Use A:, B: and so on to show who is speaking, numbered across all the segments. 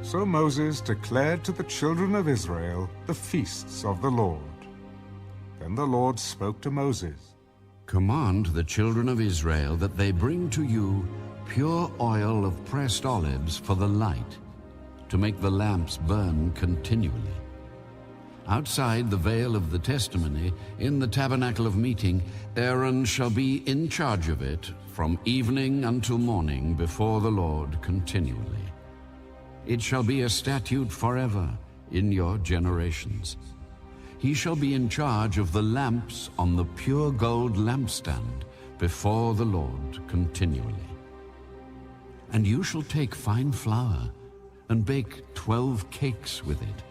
A: So Moses declared to the children of Israel the feasts of the Lord. Then the Lord spoke to Moses.
B: Command the children of Israel that they bring to you pure oil of pressed olives for the light, to make the lamps burn continually. Outside the veil of the testimony, in the tabernacle of meeting, Aaron shall be in charge of it from evening until morning before the Lord continually. It shall be a statute forever in your generations. He shall be in charge of the lamps on the pure gold lampstand before the Lord continually. And you shall take fine flour and bake 12 cakes with it.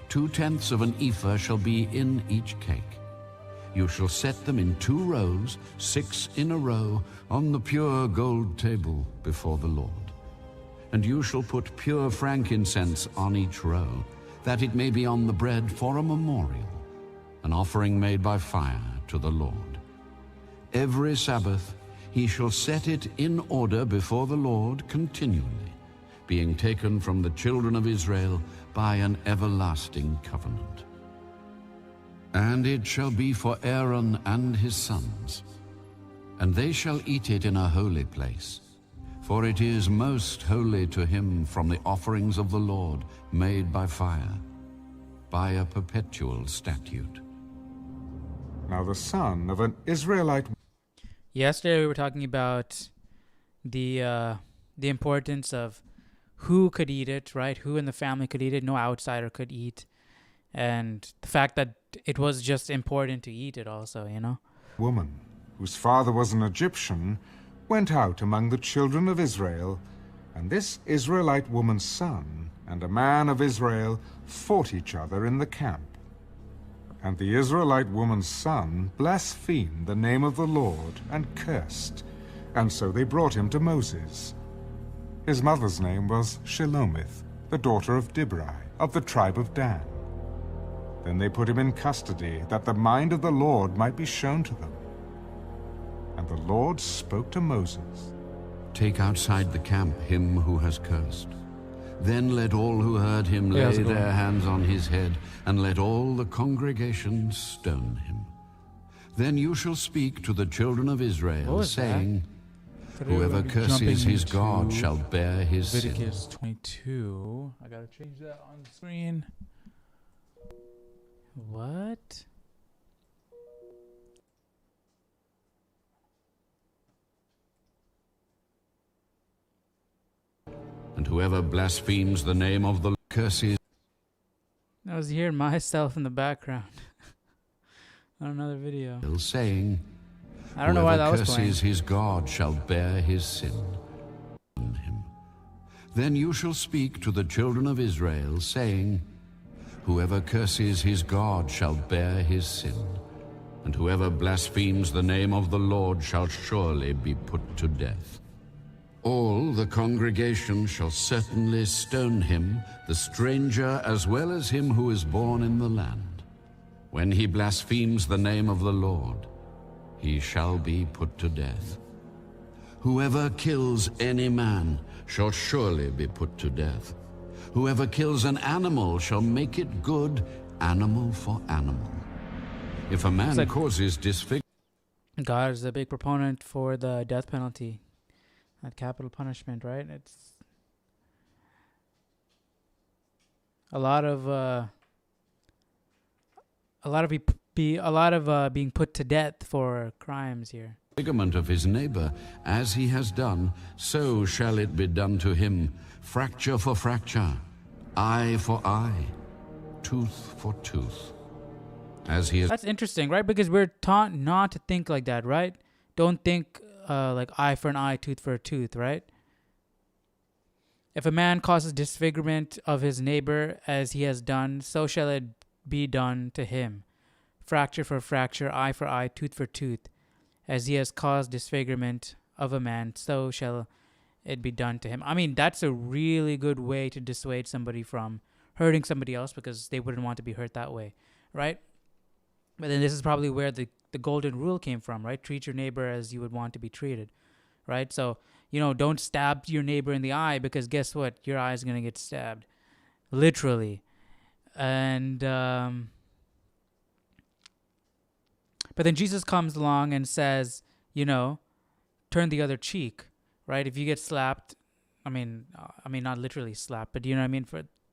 B: 2/10 of an ephah shall be in each cake. You shall set them in 2 rows, 6 in a row, on the pure gold table before the Lord. And you shall put pure frankincense on each row, that it may be on the bread for a memorial, an offering made by fire to the Lord. Every Sabbath he shall set it in order before the Lord continually, being taken from the children of Israel by an everlasting covenant. And it shall be for Aaron and his sons, and they shall eat it in a holy place, for it is most holy to him from the offerings of the Lord made by fire, by a perpetual statute.
A: Now the son of an Israelite...
C: Yesterday we were talking about the importance of who could eat it, right? Who in the family could eat it. No outsider could eat. And the fact that it was just important to eat it also, you know?
A: Woman, whose father was an Egyptian, went out among the children of Israel, and this Israelite woman's son and a man of Israel fought each other in the camp. And the Israelite woman's son blasphemed the name of the Lord and cursed, and so they brought him to Moses. His mother's name was Shelomith, the daughter of Dibri, of the tribe of Dan. Then they put him in custody, that the mind of the Lord might be shown to them. And the Lord spoke to Moses.
B: Take outside the camp him who has cursed. Then let all who heard him lay their hands on his head, and let all the congregation stone him. Then you shall speak to the children of Israel, saying, whoever curses his God shall bear his sin.
C: Leviticus 22. I gotta change that on the screen. What?
B: And whoever blasphemes the name of the Lord curses.
C: I was hearing myself in the background on another video.
B: Saying,
C: I don't know why that was playing.
B: Whoever curses his God shall bear his sin on him. Then you shall speak to the children of Israel, saying, whoever curses his God shall bear his sin, and whoever blasphemes the name of the Lord shall surely be put to death. All the congregation shall certainly stone him, the stranger as well as him who is born in the land. When he blasphemes the name of the Lord, he shall be put to death. Whoever kills any man shall surely be put to death. Whoever kills an animal shall make it good, animal for animal. If a man causes disfigurement...
C: God is a big proponent for the death penalty, that capital punishment, right? It's a lot of being put to death for crimes here.
B: Disfigurement of his neighbor, as he has done, so shall it be done to him. Fracture for fracture, eye for eye, tooth for tooth. As he is.
C: That's interesting, right? Because we're taught not to think like that, right? Don't think like eye for an eye, tooth for a tooth, right? If a man causes disfigurement of his neighbor as he has done, so shall it be done to him. Fracture for fracture, eye for eye, tooth for tooth. As he has caused disfigurement of a man, so shall it be done to him. I mean, that's a really good way to dissuade somebody from hurting somebody else, because they wouldn't want to be hurt that way, right? But then this is probably where the golden rule came from, right? Treat your neighbor as you would want to be treated, right? So, don't stab your neighbor in the eye, because guess what? Your eye is going to get stabbed. literally. And but then Jesus comes along and says, turn the other cheek, right? If you get slapped, not literally slapped, but you know what I mean?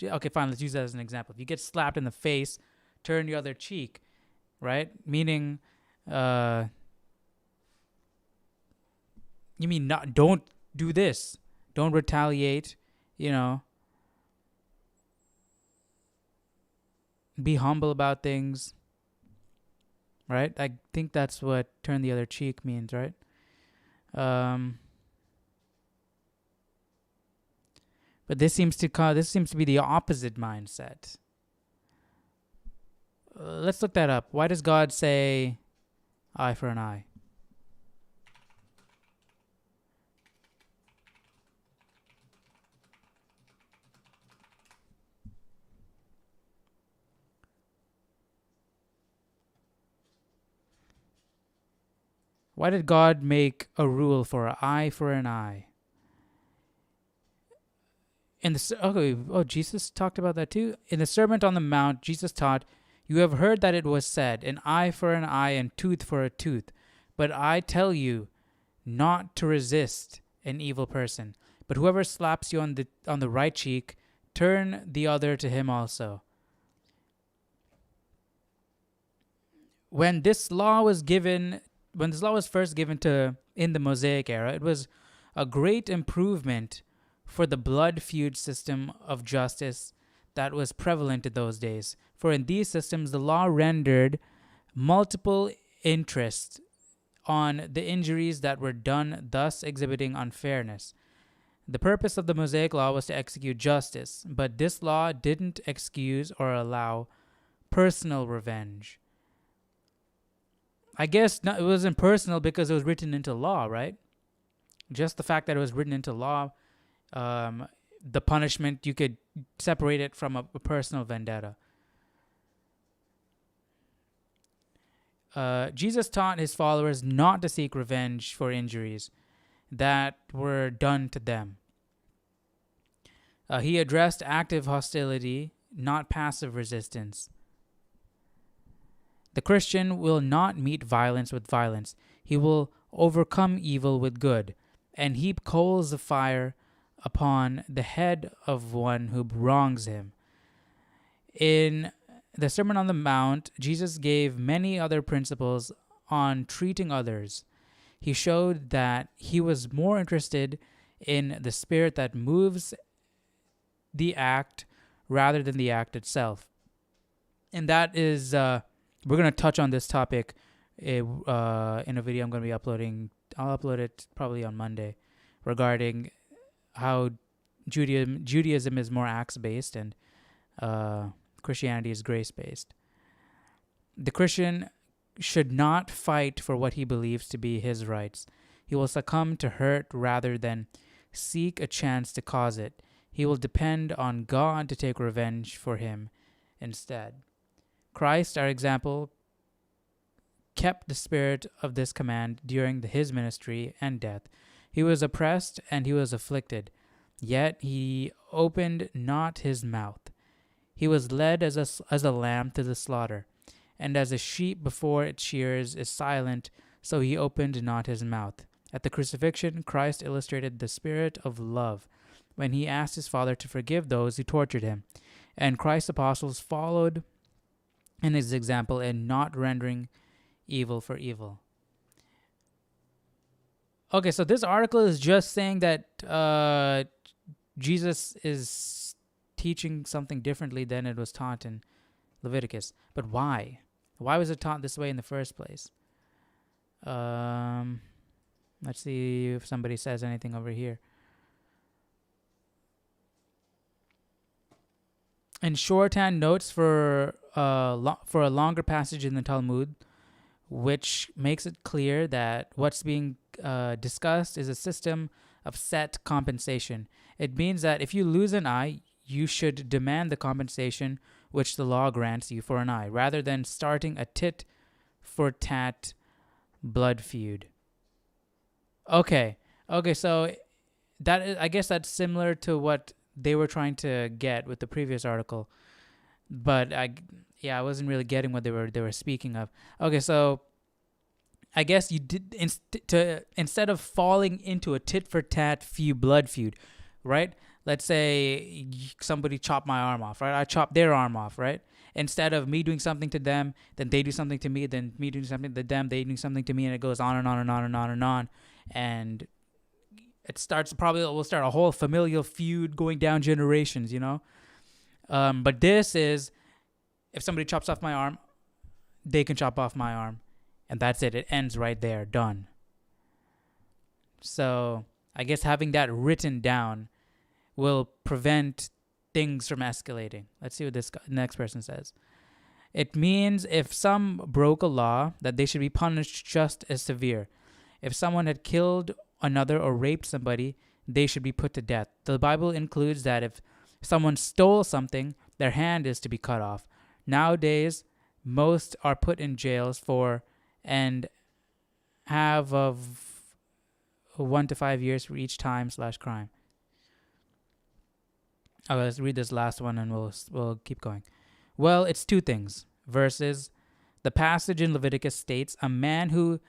C: Okay, fine, let's use that as an example. If you get slapped in the face, turn the other cheek, right? Meaning, you mean don't do this. Don't retaliate, be humble about things, right? I think that's what turn the other cheek means, right? But this seems to be the opposite mindset. Let's look that up. Why does God say eye for an eye? Why did God make a rule for an eye for an eye? Jesus talked about that too. In the Sermon on the Mount, Jesus taught, "You have heard that it was said, an eye for an eye and tooth for a tooth. But I tell you not to resist an evil person. But whoever slaps you on the right cheek, turn the other to him also." When this law was first given in the Mosaic era, it was a great improvement for the blood feud system of justice that was prevalent in those days. For in these systems, the law rendered multiple interest on the injuries that were done, thus exhibiting unfairness. The purpose of the Mosaic law was to execute justice, but this law didn't excuse or allow personal revenge. I guess it wasn't personal because it was written into law, right? Just the fact that it was written into law, the punishment, you could separate it from a personal vendetta. Jesus taught his followers not to seek revenge for injuries that were done to them. He addressed active hostility, not passive resistance. The Christian will not meet violence with violence. He will overcome evil with good and heap coals of fire upon the head of one who wrongs him. In the Sermon on the Mount, Jesus gave many other principles on treating others. He showed that he was more interested in the spirit that moves the act rather than the act itself. And that is, we're going to touch on this topic in a video I'm going to be uploading. I'll upload it probably on Monday, regarding how Judaism is more acts-based and Christianity is grace-based. The Christian should not fight for what he believes to be his rights. He will succumb to hurt rather than seek a chance to cause it. He will depend on God to take revenge for him instead. Christ, our example, kept the spirit of this command during his ministry and death. He was oppressed and he was afflicted, yet he opened not his mouth. He was led as a lamb to the slaughter, and as a sheep before its shearers is silent, so he opened not his mouth. At the crucifixion, Christ illustrated the spirit of love when he asked his Father to forgive those who tortured him, and Christ's apostles followed in his example in not rendering evil for evil. Okay, so this article is just saying that Jesus is teaching something differently than it was taught in Leviticus. But why? Why was it taught this way in the first place? Let's see if somebody says anything over here. In shorthand notes for a longer passage in the Talmud, which makes it clear that what's being discussed is a system of set compensation. It means that if you lose an eye, you should demand the compensation which the law grants you for an eye, rather than starting a tit-for-tat blood feud. Okay, so that is, I guess that's similar to what they were trying to get with the previous article, but I wasn't really getting what they were speaking of. Okay, so I guess you did instead of falling into a tit for tat blood feud, right? Let's say somebody chopped my arm off, right? I chopped their arm off, right? Instead of me doing something to them, then they do something to me, then me doing something to them, they do something to me, and it goes on and on and on and on and on. And we'll start a whole familial feud going down generations, But this is, if somebody chops off my arm, they can chop off my arm. And that's it. It ends right there. Done. So I guess having that written down will prevent things from escalating. Let's see what this next person says. It means if some broke a law, that they should be punished just as severe. If someone had killed another or raped somebody, they should be put to death. The Bible includes that if someone stole something, their hand is to be cut off. Nowadays, most are put in jails for and have of 1 to 5 years for each time/crime. Okay, let's read this last one and we'll keep going. Well, it's two things. Verses. The passage in Leviticus states, a man who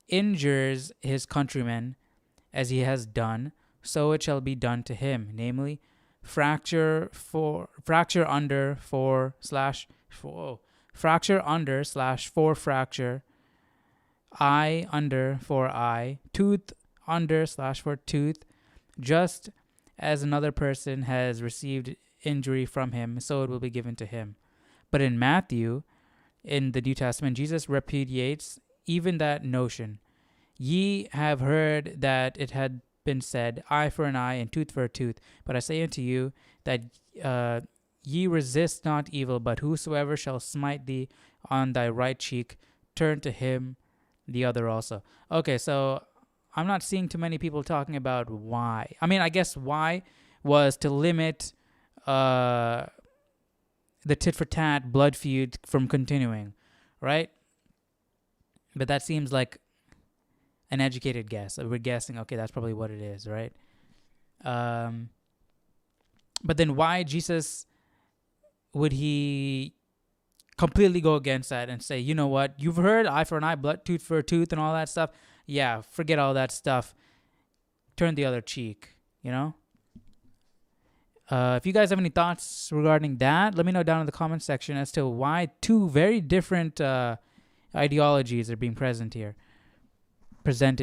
C: injures his countryman as he has done, so it shall be done to him. Namely, fracture under for fracture, eye under for eye, tooth under / for tooth, just as another person has received injury from him, so it will be given to him. But in Matthew, in the New Testament, Jesus repudiates even that notion. Ye have heard that it had been said, eye for an eye and tooth for a tooth. But I say unto you that ye resist not evil, but whosoever shall smite thee on thy right cheek, turn to him the other also. Okay, so I'm not seeing too many people talking about why. I mean, I guess why was to limit the tit-for-tat blood feud from continuing, right? But that seems like an educated guess. We're guessing, okay, that's probably what it is, right? But then why Jesus would he completely go against that and say, you know what, you've heard eye for an eye, tooth for a tooth and all that stuff. Yeah, forget all that stuff. Turn the other cheek, If you guys have any thoughts regarding that, let me know down in the comment section as to why two very different ideologies are being presented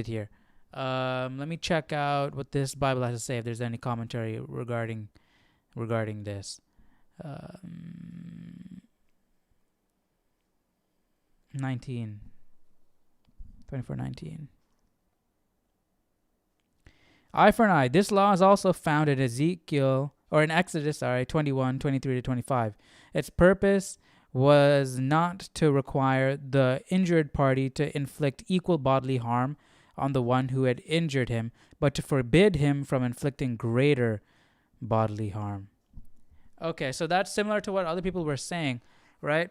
C: here. Let me check out what this Bible has to say, if there's any commentary regarding this. 24:19. Eye for an eye. This law is also found in Exodus 21:23-25. Its purpose was not to require the injured party to inflict equal bodily harm on the one who had injured him, but to forbid him from inflicting greater bodily harm. Okay, so that's similar to what other people were saying, right?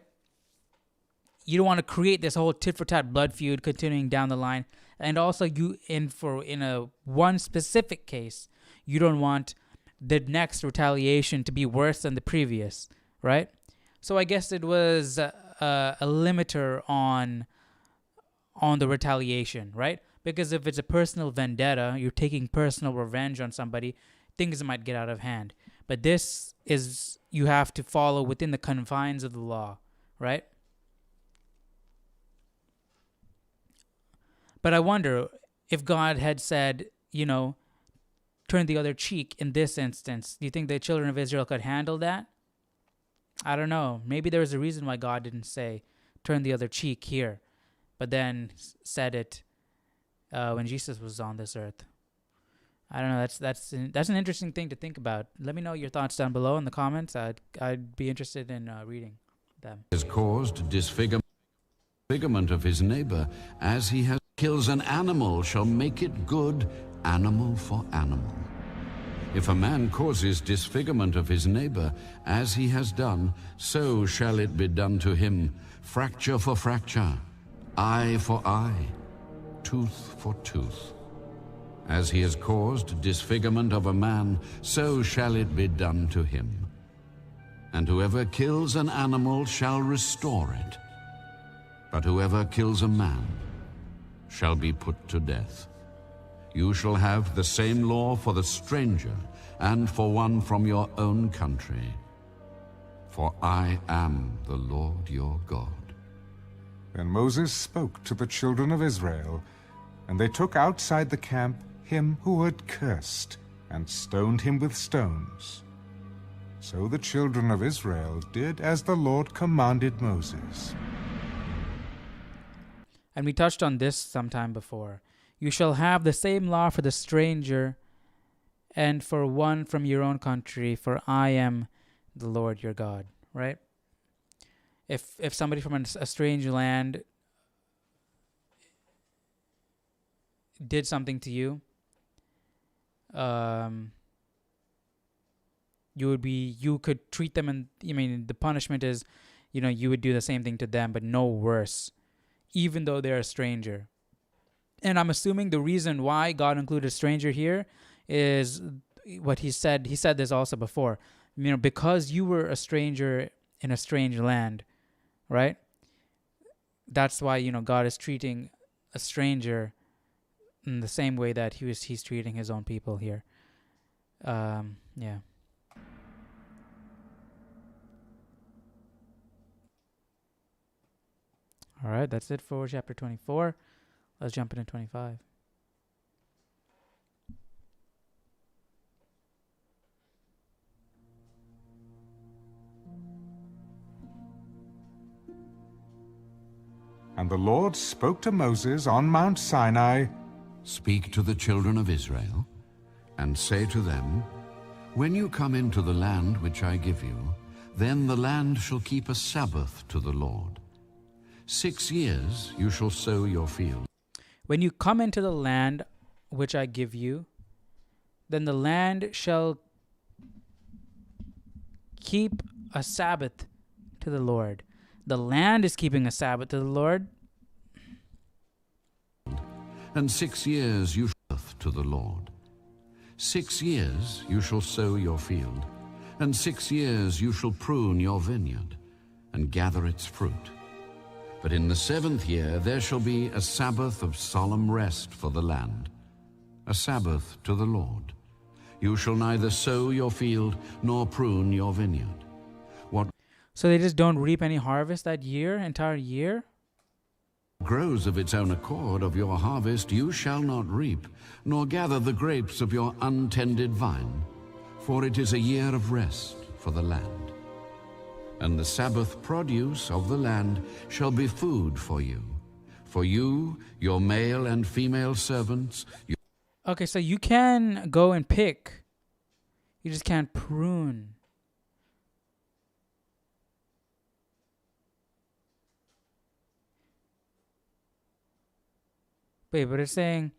C: You don't want to create this whole tit-for-tat blood feud continuing down the line. And also, in a one specific case, you don't want the next retaliation to be worse than the previous, right? So I guess it was a limiter on the retaliation, right? Because if it's a personal vendetta, you're taking personal revenge on somebody, things might get out of hand. But this is, you have to follow within the confines of the law, right? But I wonder if God had said, turn the other cheek in this instance, do you think the children of Israel could handle that? I don't know. Maybe there was a reason why God didn't say, turn the other cheek here, but then said it when Jesus was on this earth. I don't know. That's an interesting thing to think about. Let me know your thoughts down below in the comments. I'd be interested in reading them.
B: Has caused disfigurement of his neighbor, as he has kills an animal, shall make it good, animal for animal. If a man causes disfigurement of his neighbor, as he has done, so shall it be done to him, fracture for fracture, eye for eye, tooth for tooth. As he has caused disfigurement of a man, so shall it be done to him. And whoever kills an animal shall restore it. But whoever kills a man shall be put to death. You shall have the same law for the stranger and for one from your own country. For I am the Lord your God.
A: Then Moses spoke to the children of Israel, and they took outside the camp him who had cursed, and stoned him with stones. So the children of Israel did as the Lord commanded Moses.
C: And we touched on this sometime before. You shall have the same law for the stranger and for one from your own country, for I am the Lord your God, right? If somebody from a strange land did something to you, you could treat them, and the punishment is, you would do the same thing to them, but no worse, even though they're a stranger. And I'm assuming the reason why God included a stranger here is what he said. He said this also before, because you were a stranger in a strange land, right? That's why, God is treating a stranger in the same way that he's treating his own people here. Yeah. All right, that's it for chapter 24. Let's jump into 25.
A: And the Lord spoke to Moses on Mount Sinai.
B: Speak to the children of Israel, and say to them, when you come into the land which I give you, then the land shall keep a Sabbath to the Lord. 6 years you shall sow your field.
C: When you come into the land which I give you, then the land shall keep a Sabbath to the Lord. The land is keeping a Sabbath to the Lord.
B: And 6 years you shall to the Lord. 6 years you shall sow your field, and 6 years you shall prune your vineyard, and gather its fruit. But in the 7th year there shall be a Sabbath of solemn rest for the land, a Sabbath to the Lord. You shall neither sow your field nor prune your vineyard.
C: So they just don't reap any harvest that entire year?
B: Grows of its own accord of your harvest you shall not reap, nor gather the grapes of your untended vine, for it is a year of rest for the land. And the Sabbath produce of the land shall be food for you, your male and female servants.
C: Okay, so you can go and pick. You just can't prune. Wait, but it's saying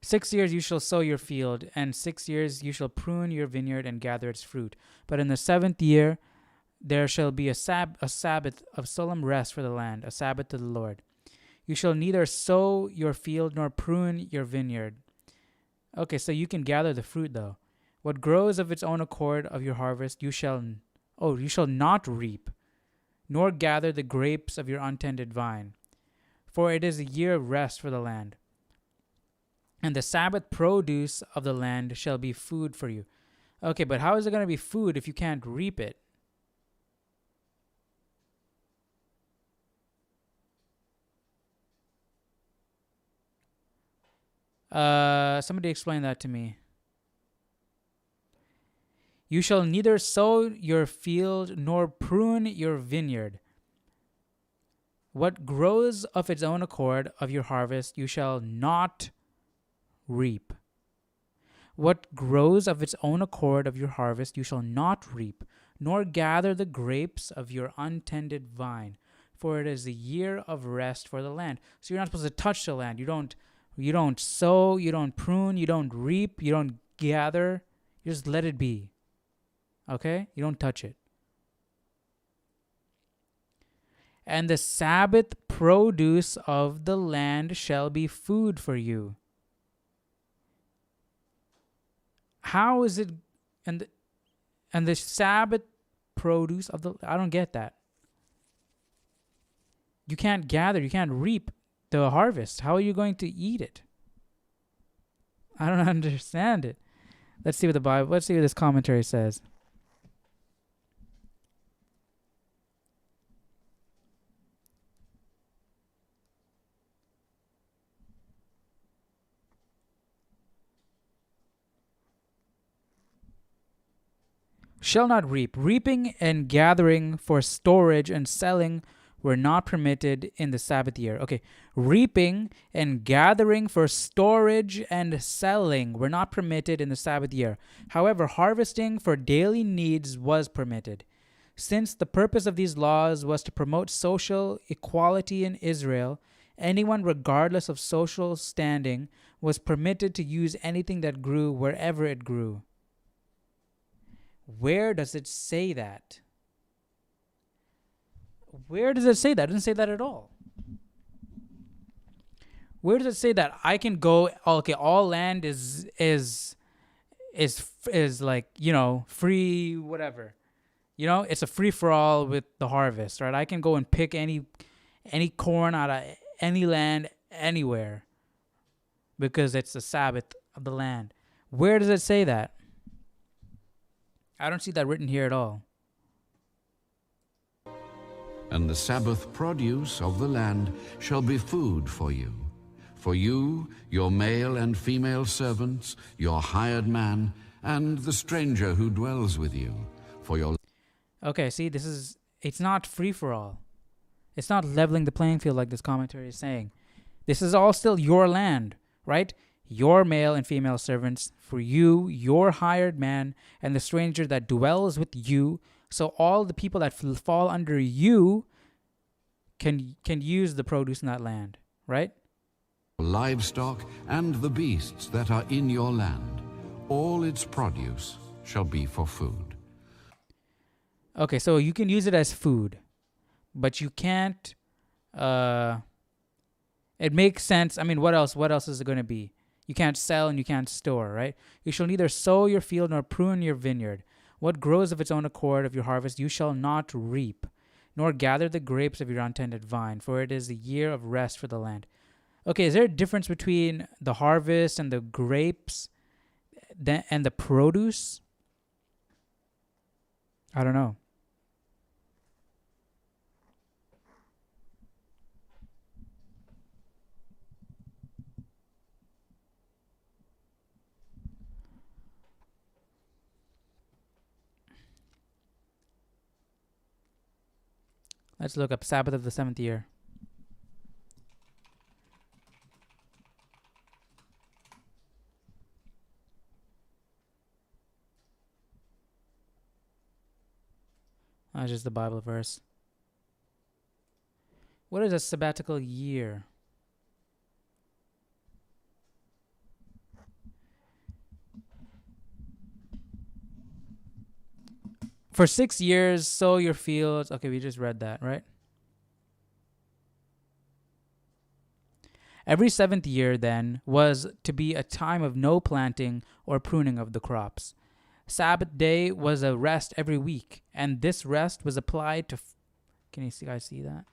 C: 6 years you shall sow your field, and 6 years you shall prune your vineyard and gather its fruit. But in the 7th year there shall be a Sabbath of solemn rest for the land, a Sabbath to the Lord. You shall neither sow your field nor prune your vineyard. Okay, so you can gather the fruit though. What grows of its own accord of your harvest you shall not reap, nor gather the grapes of your untended vine. For it is a year of rest for the land. And the Sabbath produce of the land shall be food for you. Okay, but how is it going to be food if you can't reap it? Somebody explain that to me. You shall neither sow your field nor prune your vineyard. What grows of its own accord of your harvest you shall not reap. What grows of its own accord of your harvest you shall not reap, nor gather the grapes of your untended vine, for it is a year of rest for the land. So you're not supposed to touch the land. You don't sow, you don't prune, you don't reap, you don't gather. You just let it be. Okay? You don't touch it. And the Sabbath produce of the land shall be food for you. how is it, and the Sabbath produce of the, I don't get that. You can't gather, you can't reap the harvest. How are you going to eat it? I don't understand it. Let's see what this commentary says. Shall not reap. Reaping and gathering for storage and selling were not permitted in the Sabbath year. Okay, reaping and gathering for storage and selling were not permitted in the Sabbath year. However, harvesting for daily needs was permitted. Since the purpose of these laws was to promote social equality in Israel, anyone, regardless of social standing, was permitted to use anything that grew wherever it grew. Where does it say that? Where does it say that? It doesn't say that at all. Where does it say that I can go? Okay, all land is like, free, whatever. It's a free for all with the harvest, right? I can go and pick any corn out of any land anywhere because it's the Sabbath of the land. Where does it say that? I don't see that written here at all.
B: And the Sabbath produce of the land shall be food for you. For you, your male and female servants, your hired man, and the stranger who dwells with you. For your...
C: Okay, see, it's not free for all. It's not leveling the playing field like this commentary is saying. This is all still your land, right? Your male and female servants, for you, your hired man, and the stranger that dwells with you. So all the people that fall under you can use the produce in that land, right?
B: Livestock and the beasts that are in your land, all its produce shall be for food.
C: Okay, so you can use it as food, but you can't. It makes sense. I mean, what else? What else is it going to be? You can't sell and you can't store, right? You shall neither sow your field nor prune your vineyard. What grows of its own accord of your harvest you shall not reap, nor gather the grapes of your untended vine, for it is the year of rest for the land. Okay, is there a difference between the harvest and the grapes and the produce? I don't know. Let's look up Sabbath of the seventh year. That's just the Bible verse. What is a sabbatical year? For 6 years, sow your fields. Okay, we just read that, right? Every 7th year, then, was to be a time of no planting or pruning of the crops. Sabbath day was a rest every week, and this rest was applied to... Can you guys see that?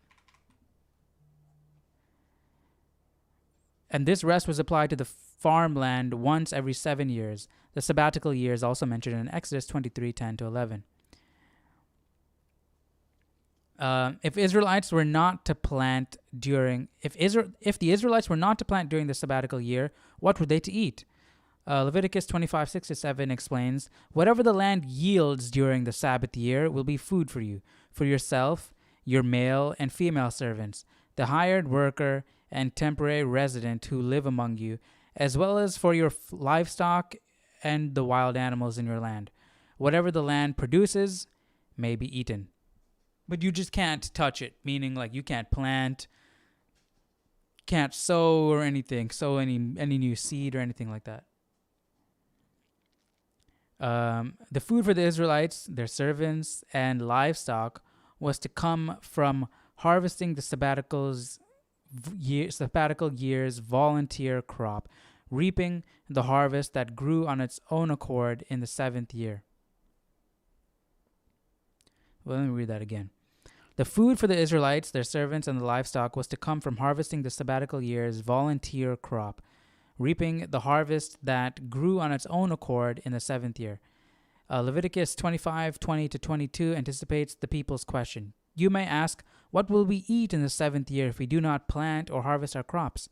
C: And this rest was applied to the farmland once every 7 years. The sabbatical year is also mentioned in Exodus 23:10-11. If the Israelites were not to plant during the sabbatical year, what were they to eat? Leviticus 25:6-7 explains, whatever the land yields during the Sabbath year will be food for you, for yourself, your male and female servants, the hired worker and temporary resident who live among you, as well as for your livestock and the wild animals in your land. Whatever the land produces may be eaten. But you just can't touch it, meaning like you can't plant, can't sow or anything, sow any new seed or anything like that. The food for the Israelites, their servants, and livestock was to come from harvesting the sabbatical year's volunteer crop, reaping the harvest that grew on its own accord in the 7th year. Well, let me read that again. The food for the Israelites, their servants, and the livestock was to come from harvesting the sabbatical year's volunteer crop, reaping the harvest that grew on its own accord in the 7th year. Leviticus 25:20-22 anticipates the people's question. You may ask, what will we eat in the 7th year if we do not plant or harvest our crops?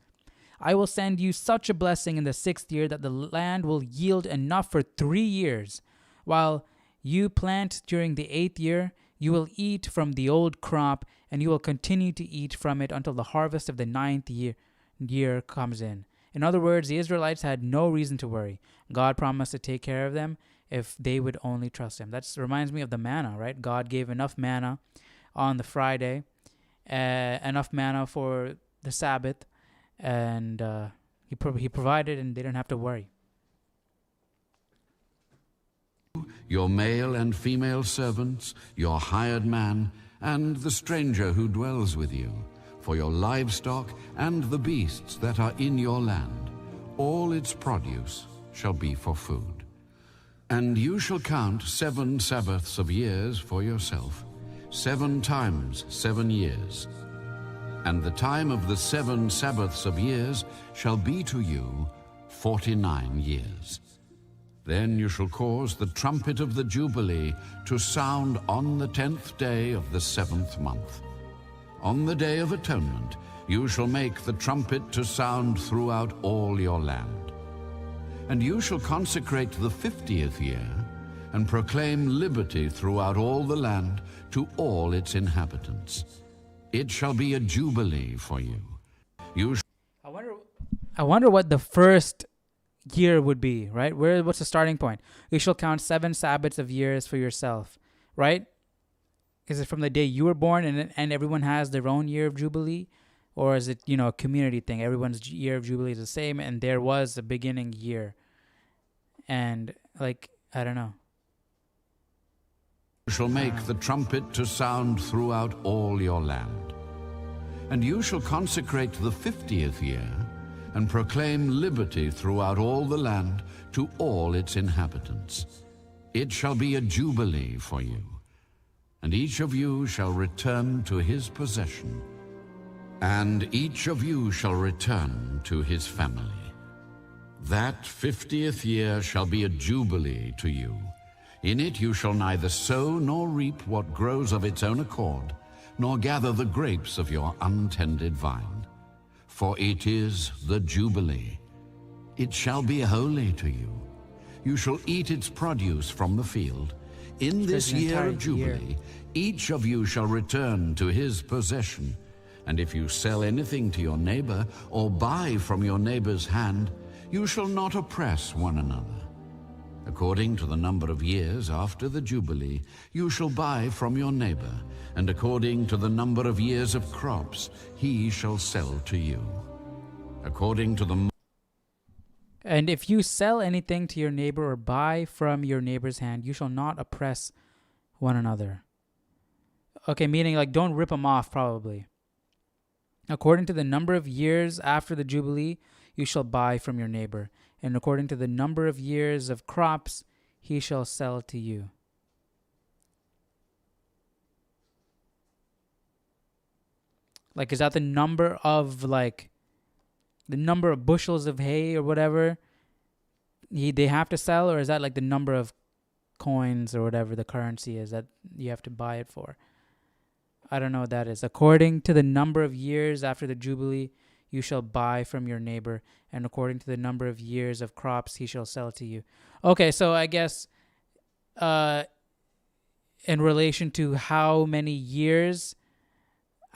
C: I will send you such a blessing in the 6th year that the land will yield enough for 3 years. While you plant during the 8th year, you will eat from the old crop, and you will continue to eat from it until the harvest of the 9th year comes in. In other words, the Israelites had no reason to worry. God promised to take care of them if they would only trust him. That reminds me of the manna, right? God gave enough manna on the Friday, enough manna for the Sabbath, and he provided, and they didn't have to worry.
B: Your male and female servants, your hired man, and the stranger who dwells with you, for your livestock and the beasts that are in your land, all its produce shall be for food. And you shall count 7 Sabbaths of years for yourself, 7 times 7 years. And the time of the 7 Sabbaths of years shall be to you 49 years. Then you shall cause the trumpet of the Jubilee to sound on the 10th day of the 7th month. On the Day of Atonement you shall make the trumpet to sound throughout all your land. And you shall consecrate the 50th year, and proclaim liberty throughout all the land to all its inhabitants. It shall be a jubilee for you.
C: I wonder what the first year would be, right? What's the starting point? You shall count 7 Sabbaths of years for yourself, right? Is it from the day you were born and everyone has their own year of Jubilee? Or is it, a community thing? Everyone's year of Jubilee is the same, and there was a beginning year. And, I don't know.
B: You shall make the trumpet to sound throughout all your land. And you shall consecrate the 50th year, and proclaim liberty throughout all the land to all its inhabitants. It shall be a jubilee for you, and each of you shall return to his possession, and each of you shall return to his family. That 50th year shall be a jubilee to you. In it you shall neither sow nor reap what grows of its own accord, nor gather the grapes of your untended vine. For it is the Jubilee. It shall be holy to you. You shall eat its produce from the field. In this year of Jubilee, each of you shall return to his possession. And if you sell anything to your neighbor, or buy from your neighbor's hand, you shall not oppress one another. According to the number of years after the Jubilee, you shall buy from your neighbor, and according to the number of years of crops, he shall sell to you. According to the...
C: And if you sell anything to your neighbor or buy from your neighbor's hand, you shall not oppress one another. Okay, meaning don't rip them off, probably. According to the number of years after the Jubilee, you shall buy from your neighbor. And according to the number of years of crops, he shall sell to you. Is that the number of, the number of bushels of hay or whatever they have to sell? Or is that, the number of coins or whatever the currency is that you have to buy it for? I don't know what that is. According to the number of years after the Jubilee, you shall buy from your neighbor, and according to the number of years of crops, he shall sell to you. Okay, so I guess in relation to how many years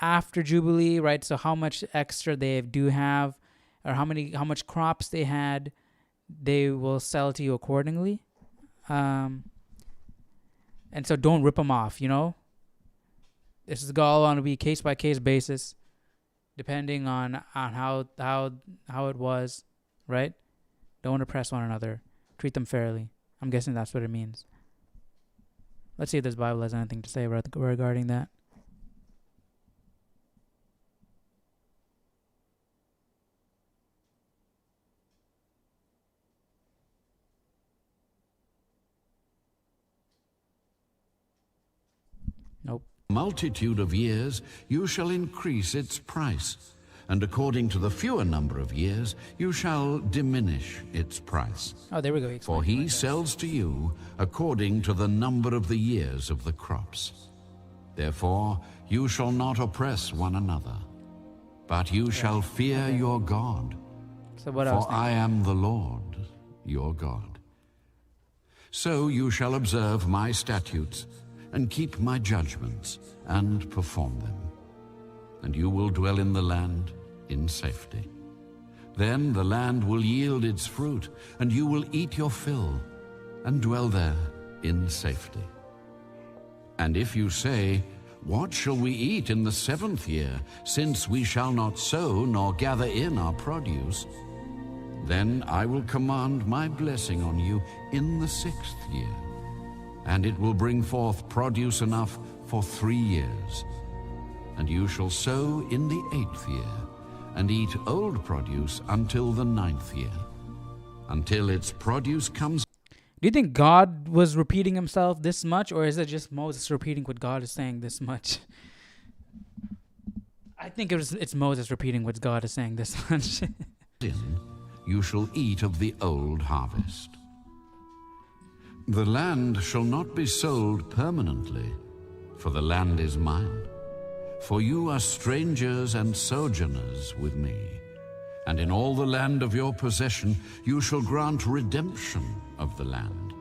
C: after Jubilee, right? So how much extra they do have, or how much crops they had, they will sell to you accordingly. And so don't rip them off, This is all on a be case by case basis, depending on how it was, right? Don't oppress one another. Treat them fairly. I'm guessing that's what it means. Let's see if this Bible has anything to say regarding that. Nope.
B: Multitude of years you shall increase its price, and according to the fewer number of years you shall diminish its price.
C: Oh, there we go.
B: For he sells to you according to the number of the years of the crops. Therefore you shall not oppress one another, but you shall fear your God.
C: So what else?
B: For I am the Lord your God. So you shall observe my statutes and keep my judgments and perform them. And you will dwell in the land in safety. Then the land will yield its fruit, and you will eat your fill and dwell there in safety. And if you say, what shall we eat in the 7th year, since we shall not sow nor gather in our produce? Then I will command my blessing on you in the 6th year, and it will bring forth produce enough for 3 years. And you shall sow in the 8th year, and eat old produce until the 9th year, until its produce comes.
C: Do you think God was repeating himself this much, or is it just Moses repeating what God is saying this much? I think it's Moses repeating what God is saying this much.
B: You shall eat of the old harvest. The land shall not be sold permanently, for the land is mine. For you are strangers and sojourners with me, and in all the land of your possession you shall grant redemption of the land.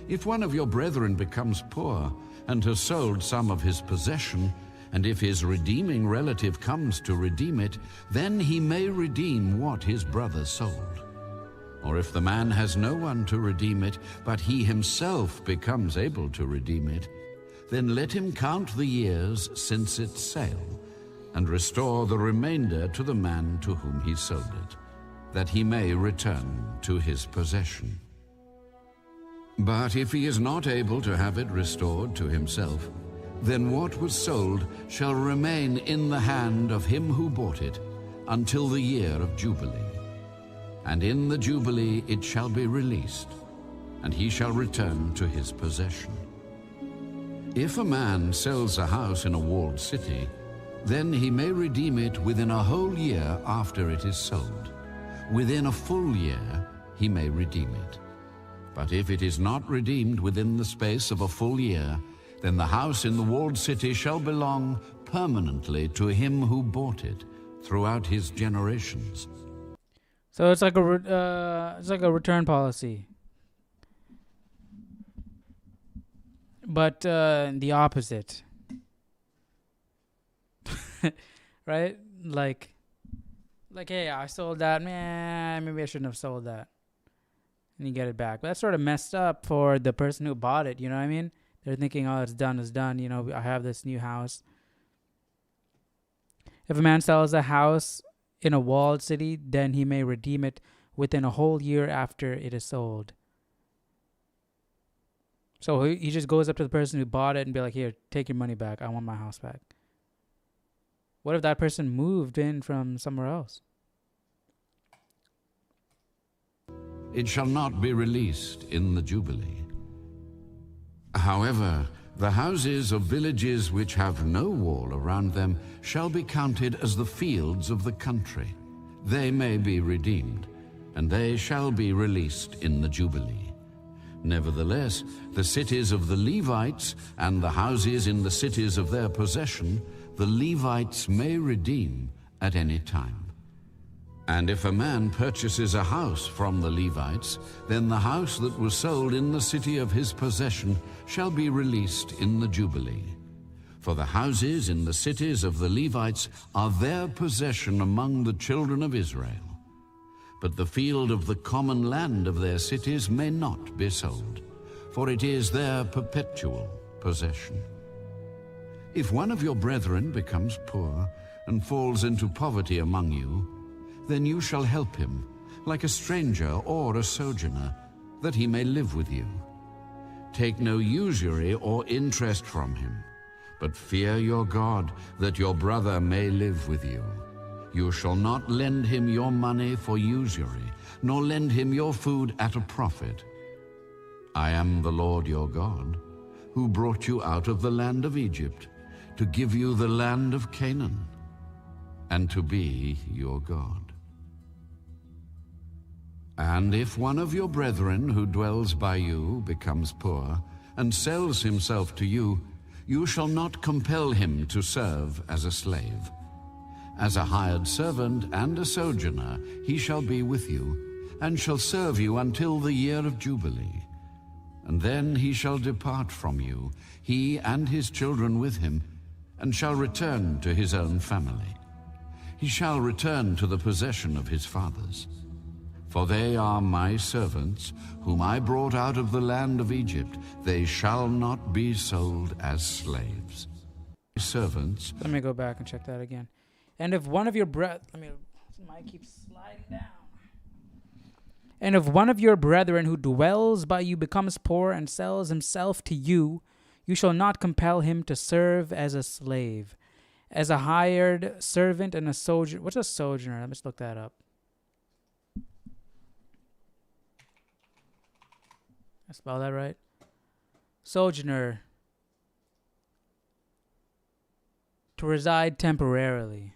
B: If one of your brethren becomes poor and has sold some of his possession, and if his redeeming relative comes to redeem it, then he may redeem what his brother sold. Or if the man has no one to redeem it, but he himself becomes able to redeem it, then let him count the years since its sale, and restore the remainder to the man to whom he sold it, that he may return to his possession. But if he is not able to have it restored to himself, then what was sold shall remain in the hand of him who bought it until the year of Jubilee. And in the Jubilee it shall be released, and he shall return to his possession. If a man sells a house in a walled city, then he may redeem it within a whole year after it is sold. Within a full year he may redeem it. But if it is not redeemed within the space of a full year, then the house in the walled city shall belong permanently to him who bought it throughout his generations.
C: So it's like a return policy, but the opposite, right? Like, hey, I sold that. Man, maybe I shouldn't have sold that. And you get it back. But that's sort of messed up for the person who bought it. You know what I mean? They're thinking, oh, it's done. You know, I have this new house. If a man sells a house in a walled city, then he may redeem it within a whole year after it is sold. So he just goes up to the person who bought it and be like, here, take your money back. I want my house back. What if that person moved in from somewhere else?
B: It shall not be released in the Jubilee. However, the houses of villages which have no wall around them shall be counted as the fields of the country. They may be redeemed, and they shall be released in the Jubilee. Nevertheless, the cities of the Levites and the houses in the cities of their possession, the Levites may redeem at any time. And if a man purchases a house from the Levites, then the house that was sold in the city of his possession shall be released in the Jubilee. For the houses in the cities of the Levites are their possession among the children of Israel. But the field of the common land of their cities may not be sold, for it is their perpetual possession. If one of your brethren becomes poor and falls into poverty among you, then you shall help him, like a stranger or a sojourner, that he may live with you. Take no usury or interest from him, but fear your God, that your brother may live with you. You shall not lend him your money for usury, nor lend him your food at a profit. I am the Lord your God. who brought you out of the land of Egypt, to give you the land of Canaan, and to be your God. And if one of your brethren who dwells by you becomes poor, and sells himself to you, you shall not compel him to serve as a slave. As a hired servant and a sojourner, he shall be with you, and shall serve you until the year of Jubilee. And then he shall depart from you, he and his children with him, and shall return to his own family. He shall return to the possession of his fathers. For they are my servants, whom I brought out of the land of Egypt. They shall not be sold as slaves. Servants.
C: Let me go back and check that again. And if one of your mic keeps sliding down. And if one of your brethren who dwells by you becomes poor and sells himself to you, you shall not compel him to serve as a slave, as a hired servant and a sojourner. What's a sojourner? Let me just look that up. I spell that right? Sojourner. To reside temporarily.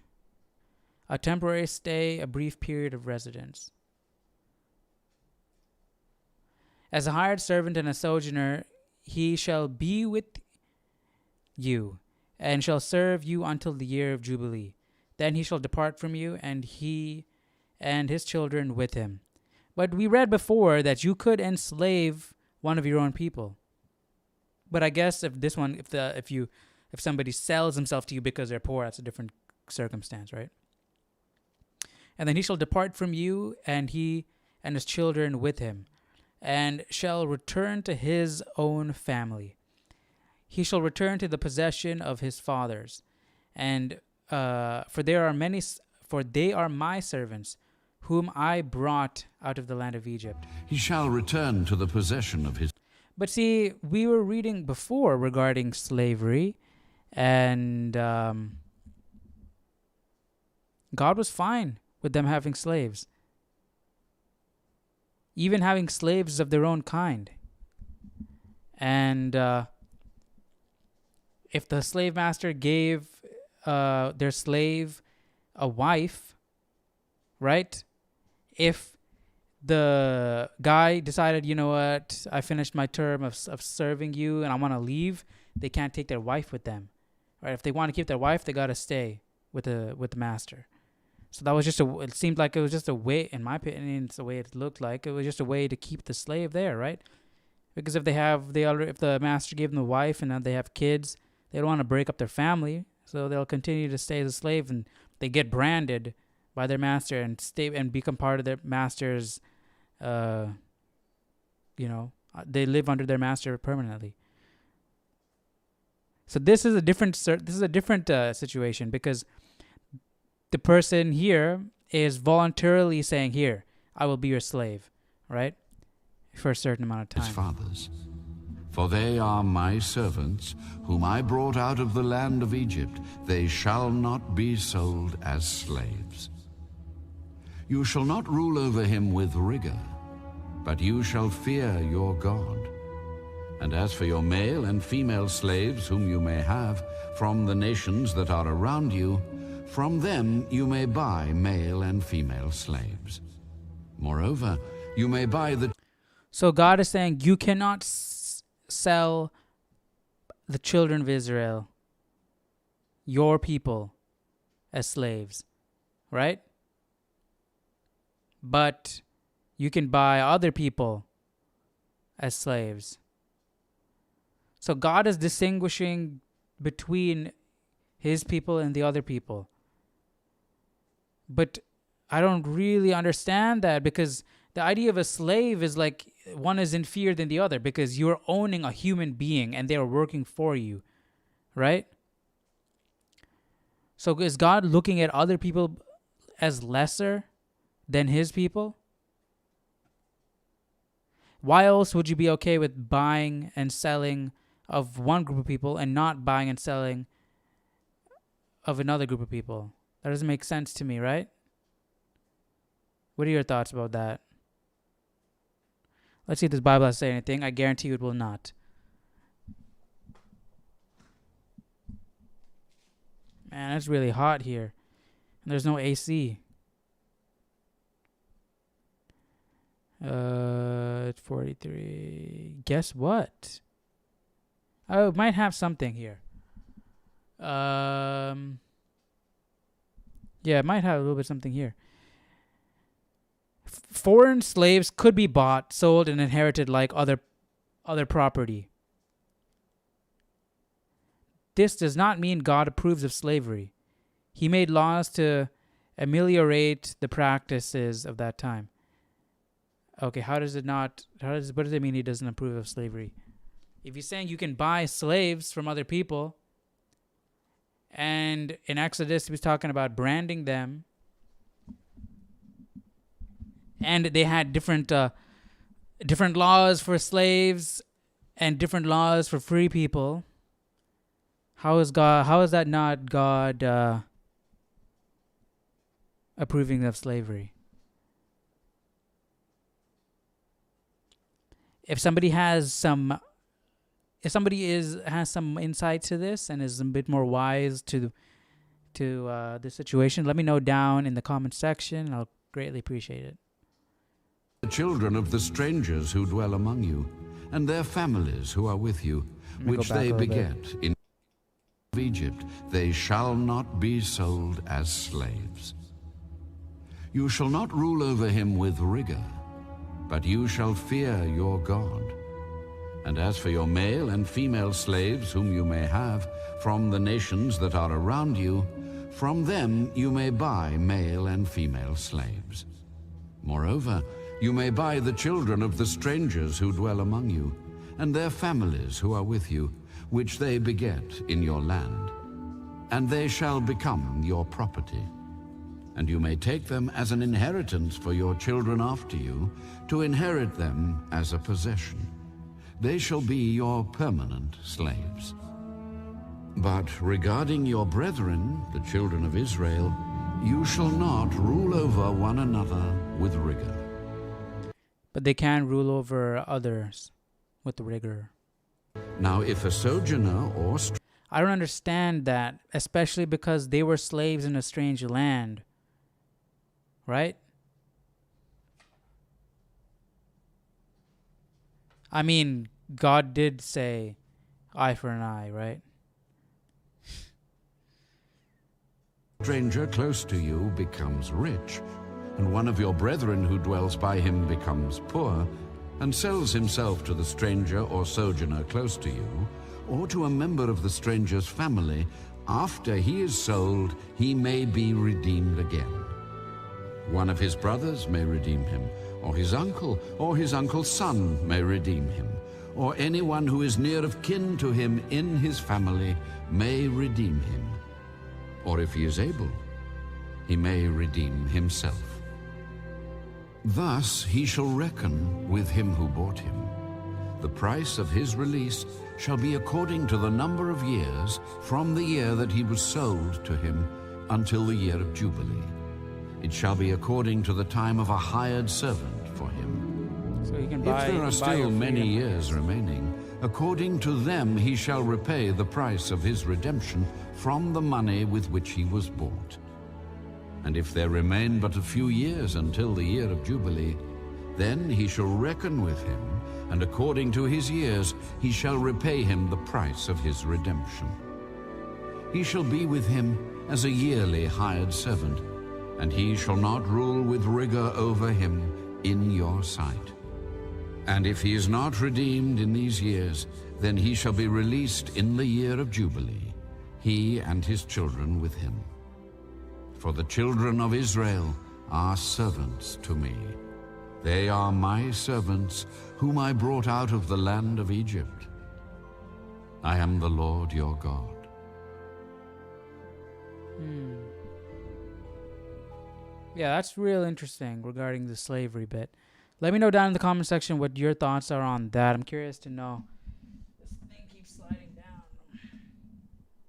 C: A temporary stay, a brief period of residence. As a hired servant and a sojourner, he shall be with you, and shall serve you until the year of Jubilee. Then he shall depart from you, and he and his children with him. But we read before that you could enslave one of your own people. But I guess if somebody sells himself to you because they're poor, that's a different circumstance, right? And then he shall depart from you, and he and his children with him, and shall return to his own family. He shall return to the possession of his fathers, and for they are my servants, whom I brought out of the land of Egypt.
B: He shall return to the possession of his.
C: But see, we were reading before regarding slavery, and God was fine with them having slaves, even having slaves of their own kind. And if the slave master gave their slave a wife, right? If the guy decided, you know what, I finished my term of serving you and I want to leave, they can't take their wife with them, right? If they want to keep their wife, they got to stay with the master. So that was it seemed like it was just a way, in my opinion, it's the way it looked like. It was just a way to keep the slave there, right? Because if if the master gave them a wife and then they have kids, they don't want to break up their family, so they'll continue to stay as a slave, and they get branded by their master and stay and become part of their master's. They live under their master permanently. So this is a different situation, because the person here is voluntarily saying, "Here, I will be your slave," right? For a certain amount of time.
B: His fathers. For they are my servants, whom I brought out of the land of Egypt. They shall not be sold as slaves. You shall not rule over him with rigor, but you shall fear your God. And as for your male and female slaves whom you may have from the nations that are around you, from them you may buy male and female slaves. Moreover, you may buy the...
C: So God is saying you cannot sell the children of Israel, your people, as slaves, right? But you can buy other people as slaves. So God is distinguishing between his people and the other people. But I don't really understand that, because the idea of a slave is like one is inferior than the other, because you're owning a human being and they are working for you, right? So is God looking at other people as lesser than his people? Why else would you be okay with buying and selling of one group of people and not buying and selling of another group of people? That doesn't make sense to me, right? What are your thoughts about that? Let's see if this Bible has to say anything. I guarantee you it will not. Man, it's really hot here. And there's no AC. It's 43. Guess what? Oh, it might have something here. Yeah, it might have a little bit something here. Foreign slaves could be bought, sold, and inherited like other property. This does not mean God approves of slavery. He made laws to ameliorate the practices of that time. Okay, what does it mean he doesn't approve of slavery? If he's saying you can buy slaves from other people, and in Exodus he was talking about branding them, and they had different laws for slaves and different laws for free people. How is that not God approving of slavery? If somebody has some insight to this and is a bit more wise to the situation, let me know down in the comment section. I'll greatly appreciate it.
B: The children of the strangers who dwell among you, and their families who are with you, which they beget in Egypt, they shall not be sold as slaves. You shall not rule over him with rigor, but you shall fear your God. And as for your male and female slaves whom you may have from the nations that are around you, from them you may buy male and female slaves. Moreover, you may buy the children of the strangers who dwell among you, and their families who are with you, which they beget in your land, and they shall become your property. And you may take them as an inheritance for your children after you, to inherit them as a possession. They shall be your permanent slaves. But regarding your brethren, the children of Israel, you shall not rule over one another with rigor.
C: But they can rule over others with rigor.
B: Now if a sojourner or
C: I don't understand that, especially because they were slaves in a strange land. Right? I mean, God did say eye for an eye, right?
B: stranger close to you becomes rich, and one of your brethren who dwells by him becomes poor, and sells himself to the stranger or sojourner close to you, or to a member of the stranger's family, after he is sold, he may be redeemed again. One of his brothers may redeem him, or his uncle's son may redeem him, or anyone who is near of kin to him in his family may redeem him. Or if he is able, he may redeem himself. Thus he shall reckon with him who bought him. The price of his release shall be according to the number of years from the year that he was sold to him until the year of Jubilee. It shall be according to the time of a hired servant for him.
C: So he can
B: If
C: buy,
B: there are still many years remaining, according to them he shall repay the price of his redemption from the money with which he was bought. And if there remain but a few years until the year of Jubilee, then he shall reckon with him, and according to his years he shall repay him the price of his redemption. He shall be with him as a yearly hired servant, and he shall not rule with rigor over him in your sight. And if he is not redeemed in these years, then he shall be released in the year of Jubilee, he and his children with him. For the children of Israel are servants to me. They are my servants, whom I brought out of the land of Egypt. I am the Lord your God.
C: Yeah, that's real interesting regarding the slavery bit. Let me know down in the comment section what your thoughts are on that. I'm curious to know. This thing keeps sliding down.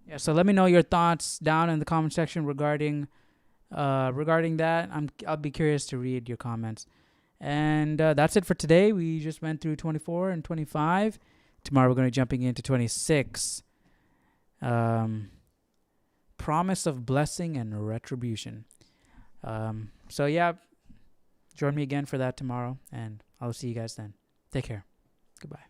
C: Yeah, so let me know your thoughts down in the comment section regarding that. I'll be curious to read your comments. And that's it for today. We just went through 24 and 25. Tomorrow we're going to be jumping into 26. promise of blessing and retribution. So yeah, join me again for that tomorrow, and I'll see you guys then. Take care. Goodbye.